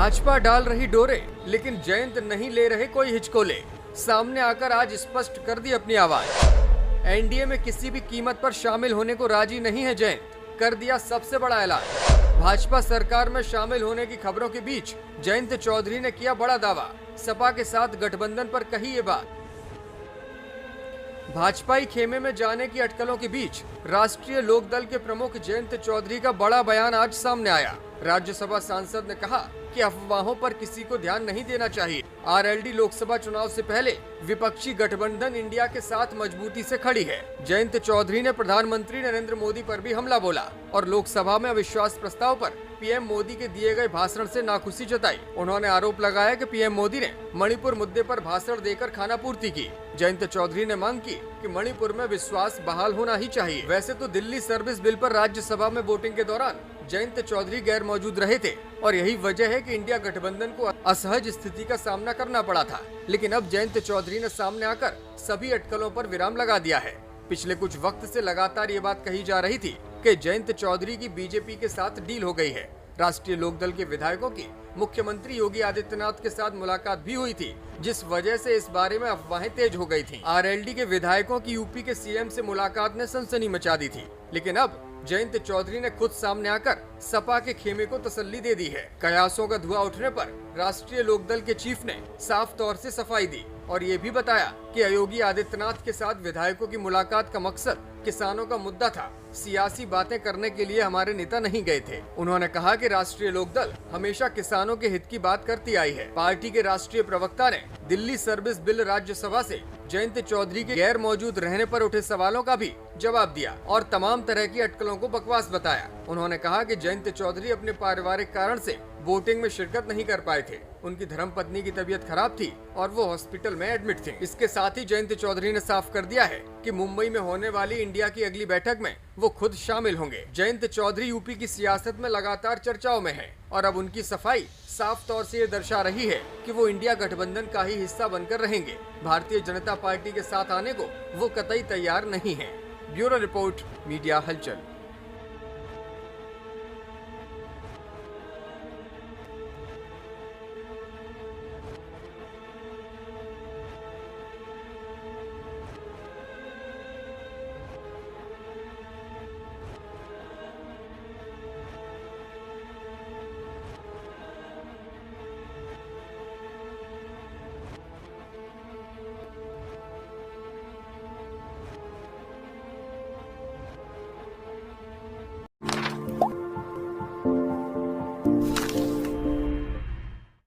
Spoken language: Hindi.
भाजपा डाल रही डोरे, लेकिन जयंत नहीं ले रहे कोई हिचकोले। सामने आकर आज स्पष्ट कर दी अपनी आवाज। एनडीए में किसी भी कीमत पर शामिल होने को राजी नहीं है जयंत, कर दिया सबसे बड़ा ऐलान। भाजपा सरकार में शामिल होने की खबरों के बीच जयंत चौधरी ने किया बड़ा दावा। सपा के साथ गठबंधन पर कही ये बात। भाजपाई खेमे में जाने की अटकलों के बीच राष्ट्रीय लोकदल के प्रमुख जयंत चौधरी का बड़ा बयान आज सामने आया। राज्यसभा सांसद ने कहा कि अफवाहों पर किसी को ध्यान नहीं देना चाहिए। आरएलडी लोकसभा चुनाव से पहले विपक्षी गठबंधन इंडिया के साथ मजबूती से खड़ी है। जयंत चौधरी ने प्रधानमंत्री नरेंद्र मोदी पर भी हमला बोला और लोकसभा में अविश्वास प्रस्ताव पर पीएम मोदी के दिए गए भाषण से नाखुशी जताई। उन्होंने आरोप लगाया कि पीएम मोदी ने मणिपुर मुद्दे पर भाषण देकर खानापूर्ति की। जयंत चौधरी ने मांग की कि मणिपुर में विश्वास बहाल होना ही चाहिए। वैसे तो दिल्ली सर्विस बिल पर राज्यसभा में वोटिंग के दौरान जयंत चौधरी गैर मौजूद रहे थे और यही वजह है कि इंडिया गठबंधन को असहज स्थिति का सामना करना पड़ा था। लेकिन अब जयंत चौधरी ने सामने आकर सभी अटकलों पर विराम लगा दिया है। पिछले कुछ वक्त से लगातार ये बात कही जा रही थी कि जयंत चौधरी की बीजेपी के साथ डील हो गई है। राष्ट्रीय लोकदल के विधायकों की मुख्यमंत्री योगी आदित्यनाथ के साथ मुलाकात भी हुई थी, जिस वजह से इस बारे में अफवाहें तेज हो गई थीं। आरएलडी के विधायकों की यूपी के सीएम से मुलाकात ने सनसनी मचा दी थी, लेकिन अब जयंत चौधरी ने खुद सामने आकर सपा के खेमे को तसल्ली दे दी है। कयासों का धुआं उठने पर राष्ट्रीय लोकदल के चीफ ने साफ तौर से सफाई दी और ये भी बताया कि योगी आदित्यनाथ के साथ विधायकों की मुलाकात का मकसद किसानों का मुद्दा था। सियासी बातें करने के लिए हमारे नेता नहीं गए थे। उन्होंने कहा कि राष्ट्रीय लोकदल हमेशा किसानों के हित की बात करती आई है। पार्टी के राष्ट्रीय प्रवक्ता ने दिल्ली सर्विस बिल राज्यसभा से जयंत चौधरी के गैर मौजूद रहने पर उठे सवालों का भी जवाब दिया और तमाम तरह की अटकलों को बकवास बताया। उन्होंने कहा कि जयंत चौधरी अपने पारिवारिक कारण से वोटिंग में शिरकत नहीं कर पाए थे। उनकी धर्मपत्नी की तबीयत खराब थी और वो हॉस्पिटल में एडमिट थे। इसके साथ ही जयंत चौधरी ने साफ कर दिया है कि मुंबई में होने वाली इंडिया की अगली बैठक में वो खुद शामिल होंगे। जयंत चौधरी यूपी की सियासत में लगातार चर्चाओं में है और अब उनकी सफाई साफ तौर से ये दर्शा रही है कि वो इंडिया गठबंधन का ही हिस्सा बनकर रहेंगे। भारतीय जनता पार्टी के साथ आने को वो कतई तैयार नहीं है। ब्यूरो रिपोर्ट, मीडिया हलचल।